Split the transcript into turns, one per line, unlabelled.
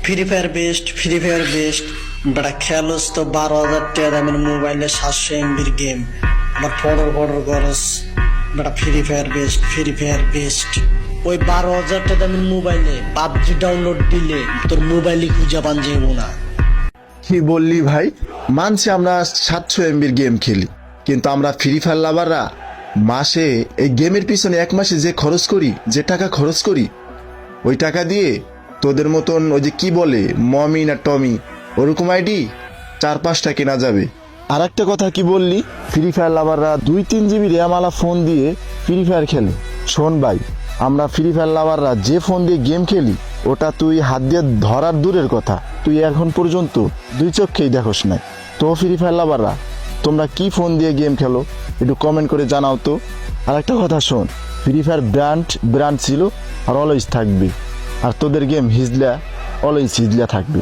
Free fire best বেটা খেলোস তো 12,000 টাকা দামের মোবাইলে 700 MB গেম আবার ফটোর করস বেটা ফ্রি ফায়ার বেস্ট ওই 12,000 টাকা দামের মোবাইলে পাবজি ডাউনলোড দিলে তোর মোবাইলে খুঁজে পান যাবো না।
কি বললি ভাই? মানছি আমরা 700 MB গেম খেলি, কিন্তু আমরা ফ্রি ফায়ার লাভাররা মাসে এই গেমের পিছনে এক মাসে যে টাকা খরচ করি ওই টাকা দিয়ে তোদের মতন ওই যে কি বলে মমি না টমি ওরকম আইডি 4-5টা কেনা যাবে। আর একটা কথা কি বললি, ফ্রি ফায়ার লাভাররা 2-3 GB র্যাম আলা ফোন দিয়ে ফ্রি ফায়ার খেলে। শোন ভাই, আমরা ফ্রি ফায়ার লাভাররা যে ফোন দিয়ে গেম খেলি ওটা তুই হাত দিয়ে ধরার দূরের কথা, তুই এখন পর্যন্ত 2 চোখেই দেখোস না। তো ফ্রি ফায়ার লাভাররা তোমরা কি ফোন দিয়ে গেম খেলো একটু কমেন্ট করে জানাও তো। আর একটা কথা শোন, ফ্রি ফায়ার ব্র্যান্ড ছিল আর অলওয়েজ থাকবে, আর তোদের গেম অলওয়েজ হিজলা থাকবে।